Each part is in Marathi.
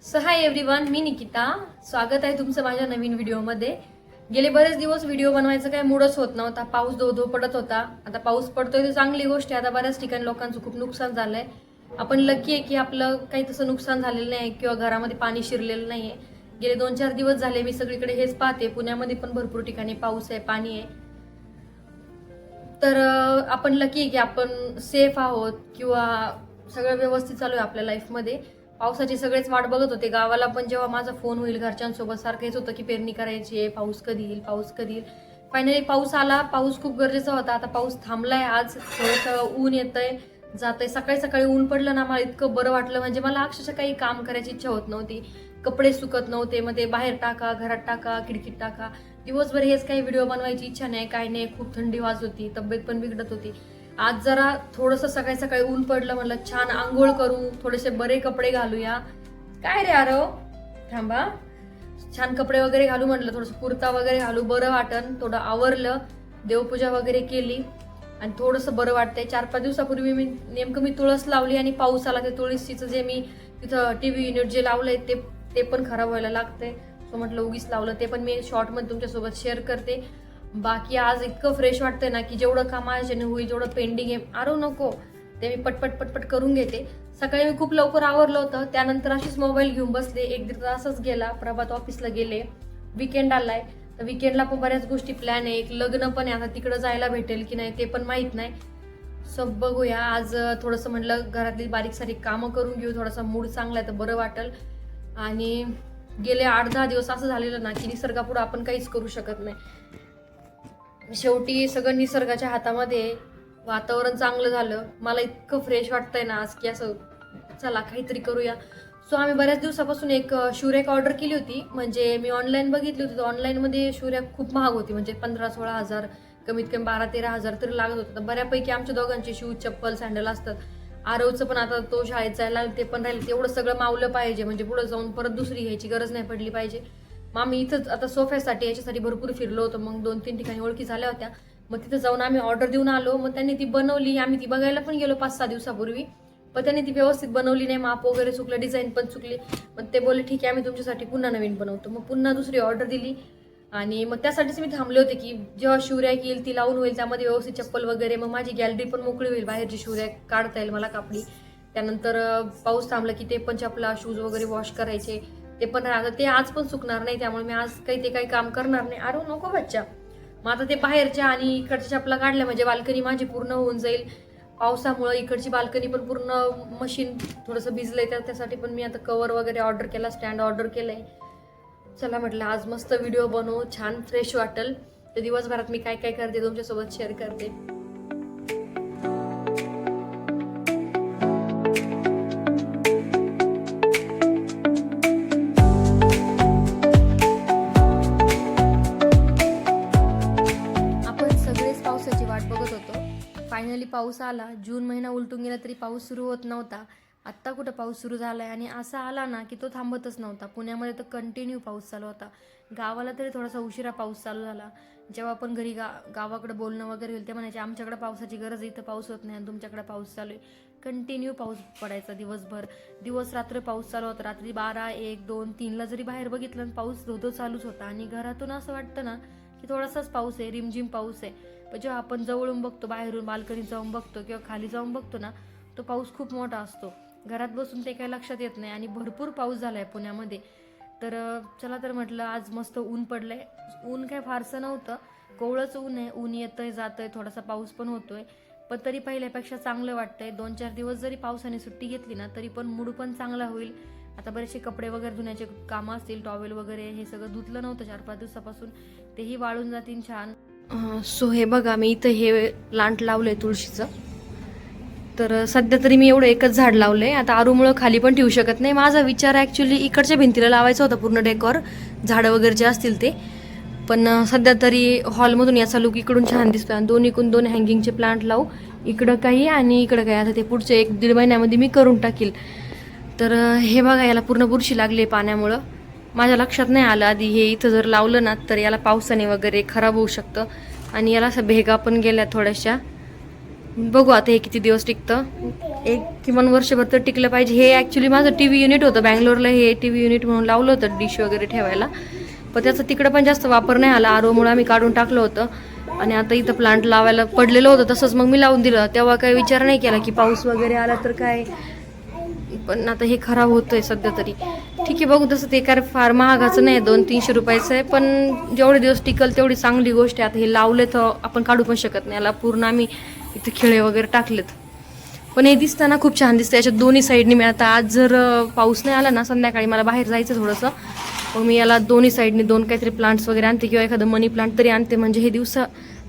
सो हाय एव्हरीवन, मी निकिता. स्वागत आहे तुमचं माझ्या नवीन व्हिडिओमध्ये. गेले बरेच दिवस व्हिडिओ बनवायचं काय मूडच होत नव्हता. पाऊस धो पडत होता. आता पाऊस पडतोय तर चांगली गोष्ट आहे. आता बऱ्याच ठिकाणी लोकांचं खूप नुकसान झालंय. आपण लकी आहे की आपलं काही तसं नुकसान झालेलं नाही किंवा घरामध्ये पाणी शिरलेलं नाहीये. गेले 2-4 दिवस झाले मी सगळीकडे हेच पाहते. पुण्यामध्ये पण भरपूर ठिकाणी पाऊस आहे, पाणी आहे. तर आपण लकी आहे की आपण सेफ आहोत किंवा सगळं व्यवस्थित चालू आहे आपल्या लाईफमध्ये. पावसाची सगळेच वाट बघत होते. गावाला पण जेव्हा माझा फोन होईल घरच्यांसोबत सारखं हेच होतं की पेरणी करायची आहे, पाऊस कधी येईल, पाऊस कधी येईल. फायनली पाऊस आला. पाऊस खूप गरजेचा होता. आता पाऊस थांबलाय. आज थोडंसं ऊन येतंय, जातंय. सकाळी सकाळी ऊन पडलं ना, मला इतकं बरं वाटलं. म्हणजे मला अक्षरशः काही काम करायची इच्छा होत नव्हती. कपडे सुकत नव्हते. मग ते बाहेर टाका, घरात टाका, खिडकीत टाका. दिवसभर हेच काही व्हिडिओ बनवायची इच्छा नाही, काय नाही. खूप थंडी वाजत होती, तब्येत पण बिघडत होती. आज जरा थोडंसं सकाळी सकाळी ऊन पडलं, म्हणलं छान आंघोळ करू, थोडेसे बरे कपडे घालूया. काय रे आरव, थांबा. छान कपडे वगैरे घालू म्हटलं, थोडंसं कुर्ता वगैरे घालू, बरं वाटन. थोडं आवरलं, देवपूजा वगैरे केली आणि थोडंसं बरं वाटतंय. 4-5 दिवसापूर्वी मी तुळस लावली आणि पाऊस आला. ते तुळशीचं जे मी तिथं टीव्ही युनिट जे लावलंय ते पण खराब व्हायला लागतंय. सो म्हटलं उगीच लावलं. ते पण मी शॉर्टमध्ये तुमच्यासोबत शेअर करते. बाकी आज इतकं फ्रेश वाटतंय ना की जेवढं काम माझ्याने होईल, जेवढं पेंडिंग आहे, आरो नको ते मी पटपट करून घेते. सकाळी मी खूप लवकर आवरलं होतं. त्यानंतर अशीच मोबाईल घेऊन बसले. 1-1.5 तासच गेला. प्रभात ऑफिसला गेले. विकेंड आलाय तर विकेंडला पण बऱ्याच गोष्टी प्लॅन आहे. एक लग्न पण आहे. आता तिकडं जायला भेटेल की नाही ते पण माहीत नाही. सब बघूया. आज थोडंसं म्हटलं घरातली बारीक सारीक कामं करून घेऊ. थोडासा मूड चांगला आहे तर बरं वाटेल. आणि गेले 8-10 दिवस असं झालेलं ना की निसर्गापुढे आपण काहीच करू शकत नाही. शेवटी सगळं निसर्गाच्या हातामध्ये. वातावरण चांगलं झालं. मला इतकं फ्रेश वाटतंय ना आज की असं चला काहीतरी करूया. सो आम्ही बऱ्याच दिवसापासून एक शूरॅक ऑर्डर केली होती. म्हणजे मी ऑनलाईन बघितली होती. तर ऑनलाईनमध्ये शूरॅक खूप महाग होती. म्हणजे 15-16 हजार, कमीत कमी 12-13 हजार तरी लागत होतं. तर बऱ्यापैकी आमच्या दोघांचे शूज, चप्पल, सँडल असतात. आरवचं पण आता तो शाळेत जायला ते पण राहील. तेवढं सगळं मावलं पाहिजे म्हणजे पुढे जाऊन परत दुसरी घ्यायची गरज नाही पडली पाहिजे. मग आम्ही इथंच आता सोफ्यासाठी याच्यासाठी भरपूर फिरलो होतो. मग 2-3 ठिकाणी ओळखी झाल्या होत्या. मग तिथं जाऊन आम्ही ऑर्डर देऊन आलो. मग त्यांनी ती बनवली. आम्ही ती बघायला पण गेलो 5-6 दिवसापूर्वी. पण त्यांनी ती व्यवस्थित बनवली नाही. माप वगैरे चुकलं, डिझाईन पण चुकली. मग ते बोलले ठीक आहे आम्ही तुमच्यासाठी पुन्हा नवीन बनवतो. मग पुन्हा दुसरी ऑर्डर दिली. आणि मग त्यासाठीच मी थांबले होते की जेव्हा शूरॅक येईल ती लावून होईल, त्यामध्ये व्यवस्थित चप्पल वगैरे, मग माझी गॅलरी पण मोकळी होईल, बाहेरची शूरॅक काढता येईल मला कापडी. त्यानंतर पाऊस थांबला की ते पण चपला, शूज वगैरे वॉश करायचे. ते पण राहतं. ते आज पण सुकणार नाही. त्यामुळे मी आज काही काम करणार नाही. अरे नको बच्चा. मग आता ते बाहेरच्या आणि इकडच्या चपला काढल्या म्हणजे बाल्कनी माझी पूर्ण होऊन जाईल. पावसामुळे इकडची बाल्कनी पण पूर्ण मशीन थोडंसं भिजलंय. त्यासाठी पण मी आता कवर वगैरे ऑर्डर केला, स्टँड ऑर्डर केलंय. चला म्हटलं आज मस्त व्हिडिओ बनवू, छान फ्रेश वाटेल. तर दिवसभरात मी काय काय करते तुमच्यासोबत शेअर करते. फायनली पाऊस आला. जून महिना उलटून गेला तरी पाऊस सुरू होत नव्हता. आत्ता कुठं पाऊस सुरू झालाय आणि असा आला ना की तो थांबतच नव्हता. पुण्यामध्ये तर कंटिन्यू पाऊस चालू होता. गावाला तरी थोडासा उशिरा पाऊस चालू झाला. जेव्हा आपण घरी गावाकडे बोलणं वगैरे होईल ते म्हणायचे आमच्याकडे पावसाची गरज, इथं पाऊस होत नाही आणि तुमच्याकडे पाऊस चालू आहे. कंटिन्यू पाऊस पडायचा दिवसभर. दिवस रात्र पाऊस चालू होता. रात्री 12, 1, 2, 3ला जरी बाहेर बघितलं पाऊस धो चालूच होता. आणि घरातून असं वाटतं ना की थोडासाच पाऊस आहे, रिमझिम पाऊस आहे. पण जेव्हा आपण जवळून बघतो, बाहेरून बाल्कनीत जाऊन बघतो किंवा खाली जाऊन बघतो ना, तो पाऊस खूप मोठा असतो. घरात बसून ते काही लक्षात येत नाही. आणि भरपूर पाऊस झालाय पुण्यामध्ये. तर चला तर म्हटलं आज मस्त ऊन पडलंय. ऊन काय फारसं नव्हतं, कोवळंच ऊन आहे. ऊन येतंय जातंय, थोडासा पाऊस पण होतोय. पण तरी पहिल्यापेक्षा चांगलं वाटतंय. 2-4 दिवस जरी पावसाने सुट्टी घेतली ना तरी पण मूड पण चांगला होईल. आता बरेचसे कपडे वगैरे धुण्याचे कामं असतील, टॉवेल वगैरे हे सगळं धुतलं नव्हतं 4-5 दिवसापासून, तेही वाळून जातील छान. सो हे बघा मी इथं हे प्लांट लावलंय तुळशीचं. तर सध्या तरी मी एवढं एकच झाड लावलंय. आता आरूमुळं खाली पण ठेवू शकत नाही. माझा विचार ॲक्च्युली इकडच्या भिंतीला लावायचा होता पूर्ण डेकोर, झाडं वगैरे जे असतील ते. पण सध्या तरी हॉलमधून याचा लुक इकडून छान दिसतो. आणि दोन्हीकडून 2 हँगिंगचे प्लांट लावू, इकडं काही आणि इकडं काही. आता ते पुढचे 1-1.5 महिन्यामध्ये मी करून टाकील. तर हे बघा याला पूर्ण बुरशी लागली पाण्यामुळं. माझ्या लक्षात नाही आलं आधी. हे इथं जर लावलं ना तर याला पावसाने वगैरे खराब होऊ शकतं. आणि याला असं भेगा पण गेल्या थोड्याशा. बघू आता हे किती दिवस टिकतं. एक किमान वर्षभर तर टिकलं पाहिजे. हे ॲक्च्युली माझं TV युनिट होतं बँगलोरला. हे TV युनिट म्हणून लावलं होतं डिश वगैरे ठेवायला, पण त्याचा तिकडं पण जास्त वापर नाही आला. आरोमुळे आम्ही काढून टाकलं होतं आणि आता इथं प्लांट लावायला पडलेलं होतं तसंच मग मी लावून दिलं. तेव्हा काही विचार नाही केला की पाऊस वगैरे आला तर काय, पण आता हे खराब होतंय सध्या तरी. ठीक आहे, बघू. तसं ते काय फार महागाचं नाही, 200-300 रुपयाचं आहे, पण जेवढे दिवस टिकल तेवढी चांगली गोष्ट आहे. आता हे लावले तर आपण काढू पण शकत नाही. याला पूर्ण आम्ही इथे खिळे वगैरे टाकलेत, पण हे दिसताना खूप छान दिसतं. याच्या दोन्ही साईडनी मी आता आज जर पाऊस नाही आला ना, संध्याकाळी मला बाहेर जायचं थोडंसं, मग मी याला दोन्ही साईडनी 2 काहीतरी प्लांट्स वगैरे आणते किंवा एखादं मनी प्लांट तरी आणते, म्हणजे हे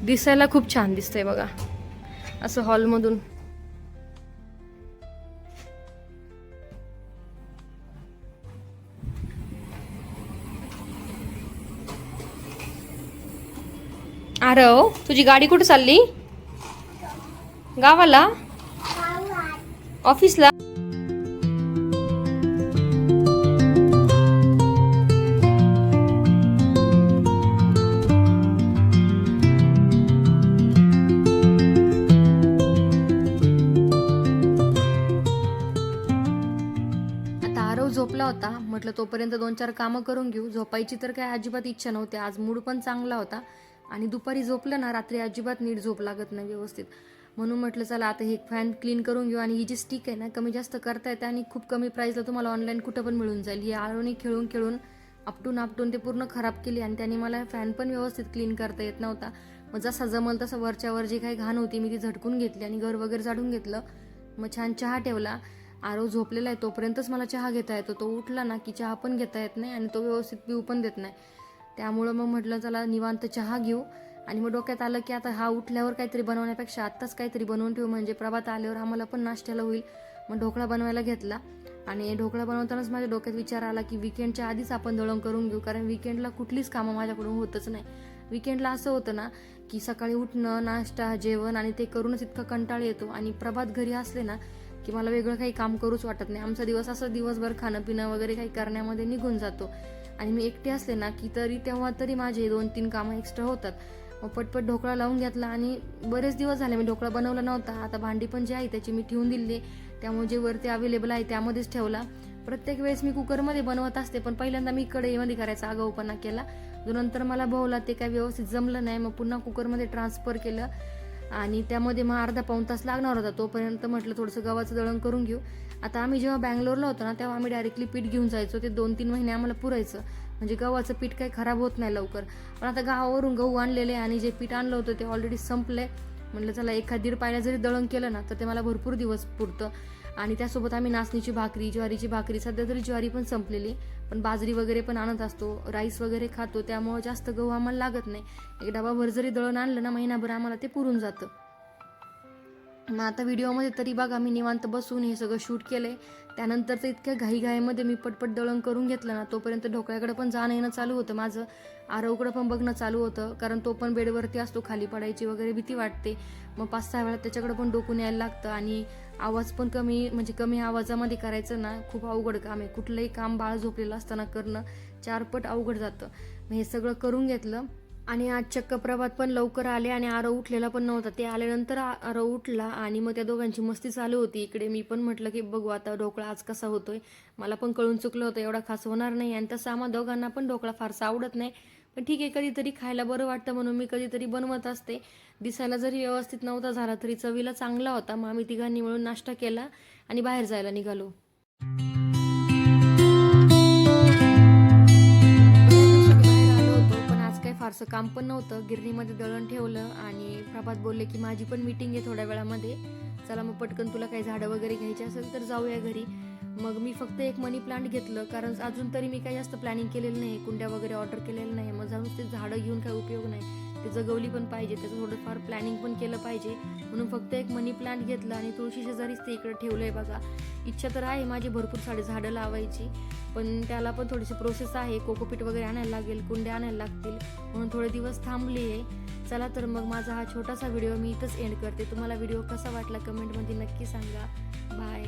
दिसायला खूप छान दिसतंय बघा असं हॉलमधून. आरव, तुझी गाडी कुठे चालली? गावाला? ऑफिसला? झोपला होता, म्हटलं तोपर्यंत 2-4 कामं करून घेऊ. झोपायची तर काय अजिबात इच्छा नव्हती. आज मूड पण चांगला होता आणि दुपारी झोपलं ना, रात्री अजिबात नीट झोप लागत नाही व्यवस्थित. म्हणून म्हटलं चला आता हे फॅन क्लीन करून घेऊ. आणि ही जी स्टिक आहे ना, कमी जास्त करता येते आणि खूप कमी प्राईसला तुम्हाला ऑनलाईन कुठं पण मिळून जाईल. ही आळवणी खेळून आपटून ते पूर्ण खराब केली आणि त्याने मला फॅन पण व्यवस्थित क्लीन करता येत नव्हता. मग जसा जमल तसं वरच्यावर जी काही घाण होती मी ती झटकून घेतली आणि घर वगैरे झाडून घेतलं. मग छान चहा ठेवला. आरव झोपलेला आहे तोपर्यंतच मला चहा घेता येतो. तो उठला ना की चहा पण घेता येत नाही आणि तो व्यवस्थित पिऊ पण देत नाही. त्यामुळं मग म्हटलं चला निवांत चहा घेऊ. आणि मग डोक्यात आलं की आता हा उठल्यावर काहीतरी बनवण्यापेक्षा आत्ताच काहीतरी बनवून ठेवू, म्हणजे प्रभात आल्यावर आम्हाला पण नाश्त्याला होईल. मग ढोकळा बनवायला घेतला आणि ढोकळा बनवतानाच माझ्या डोक्यात विचार आला की विकेंडच्या आधीच आपण दळण करून घेऊ, कारण विकेंडला कुठलीच कामं माझ्याकडून होतच नाही. विकेंडला असं होतं ना की सकाळी उठणं, नाश्ता, जेवण आणि ते करूनच इतका कंटाळ येतो. आणि प्रभात घरी असले ना की मला वेगळं काही काम करूच वाटत नाही. आमचा दिवस असं दिवसभर खाणं पिणं वगैरे काही करण्यामध्ये निघून जातो. आणि मी एकटी असले ना की तेव्हा तरी माझे 2-3 कामं एक्स्ट्रा होतात. मग पटपट ढोकळा लावून घेतला आणि बरेच दिवस झाले मी ढोकळा बनवला नव्हता. आता भांडी पण जी आहे त्याची मी ठेवून दिली, त्यामुळे जे वरती अवेलेबल आहे त्यामध्येच ठेवला. प्रत्येक वेळेस मी कुकरमध्ये बनवत असते, पण पहिल्यांदा मी कढईमध्ये करायचा आगाऊपणा केला, जो नंतर मला भावला ते काय व्यवस्थित जमलं नाही. मग पुन्हा कुकरमध्ये ट्रान्सफर केलं आणि त्यामध्ये मग अर्धा-पाऊण तास लागणार होता. तोपर्यंत म्हटलं थोडंसं गव्हाचं दळण करून घेऊ. आता आम्ही जेव्हा बँगलोरला होतो ना तेव्हा आम्ही डायरेक्टली पीठ घेऊन जायचो. ते 2-3 महिने आम्हाला पुरायचं, म्हणजे गव्हाचं पीठ काही खराब होत नाही लवकर. पण आता गावावरून गहू आणलेले आणि जे पीठ आणलं होतं ते ऑलरेडी संपलंय. म्हटलं चला 1-1.5 पायल्या जरी दळण केलं ना तर ते मला भरपूर दिवस पुरतं. आणि त्यासोबत आम्ही नाचणीची भाकरी, ज्वारीची भाकरी, सध्या तरी ज्वारी पण संपलेली, पण बाजरी वगैरे पण आणत असतो, राईस वगैरे खातो, त्यामुळे जास्त गहू आम्हाला लागत नाही. एक डबाभर जरी दळण आणलं ना महिनाभर आम्हाला ते पुरून जातं. मग आता व्हिडिओमध्ये तरी बघा मी निवांत बसून हे सगळं शूट केलंय. त्यानंतर तर इतक्या घाईमध्ये मी पटपट दळण करून घेतलं ना, तोपर्यंत ढोकळ्याकडे पण जाणं येणं चालू होतं माझं. आरवकडं पण बघणं चालू होतं, कारण तो पण बेडवरती असतो, खाली पडायची वगैरे भीती वाटते. मग 5-6 वेळा त्याच्याकडे पण डोकून यायला लागतं. आणि आवाज पण कमी आवाजामध्ये करायचं ना खूप अवघड काम आहे. कुठलंही काम बाळ झोपलेलं असताना करणं 4 पट अवघड जातं. मग हे सगळं करून घेतलं आणि आज चक्क प्रभात पण लवकर आले आणि आरव उठलेला पण नव्हता. ते आल्यानंतर आरव उठला आणि मग त्या दोघांची मस्ती चालू होती इकडे. मी पण म्हटलं की बघू आता ढोकळा आज कसा होतोय. मला पण कळून चुकलं होतं एवढा खास होणार नाही, आणि तसं आम्हा दोघांना पण ढोकळा फारसा आवडत नाही, पण ठीक आहे कधीतरी खायला बरं वाटतं म्हणून मी कधीतरी बनवत असते. दिसायला जरी व्यवस्थित नव्हता झाला तरी चवीला चांगला होता. मग आम्ही तिघांनी मिळून नाश्ता केला आणि बाहेर जायला निघालो. फारसं काम पण नव्हतं, गिरणीमध्ये दळण ठेवलं आणि प्रभात बोलले की माझी पण मीटिंग आहे थोड्या वेळामध्ये, चला मग पटकन तुला काही झाडं वगैरे घ्यायची असेल तर जाऊया घरी. मग मी फक्त एक मनी प्लांट घेतलं, कारण अजून तरी मी काही जास्त प्लॅनिंग केलेलं नाही, कुंड्या वगैरे ऑर्डर केलेलं नाही. मग जाऊन ते झाडं घेऊन काही उपयोग नाही, ते जगवली पण पाहिजे, त्याचं थोडंफार प्लॅनिंग पण केलं पाहिजे. म्हणून फक्त एक मनी प्लांट घेतलं आणि तुळशी शेजारीच ते इकडे ठेवलंय बघा. इच्छा तर आहे माझी भरपूर सारी झाडं लावायची, पण त्याला पण थोडीशी प्रोसेस आहे. कोकोपीट वगैरे आणायला लागेल, कुंड्या आणायला लागतील, म्हणून थोडे दिवस थांबली आहे. चला तर मग माझा हा छोटासा व्हिडिओ मी इथंच एंड करते. तुम्हाला व्हिडिओ कसा वाटला कमेंटमध्ये नक्की सांगा. बाय.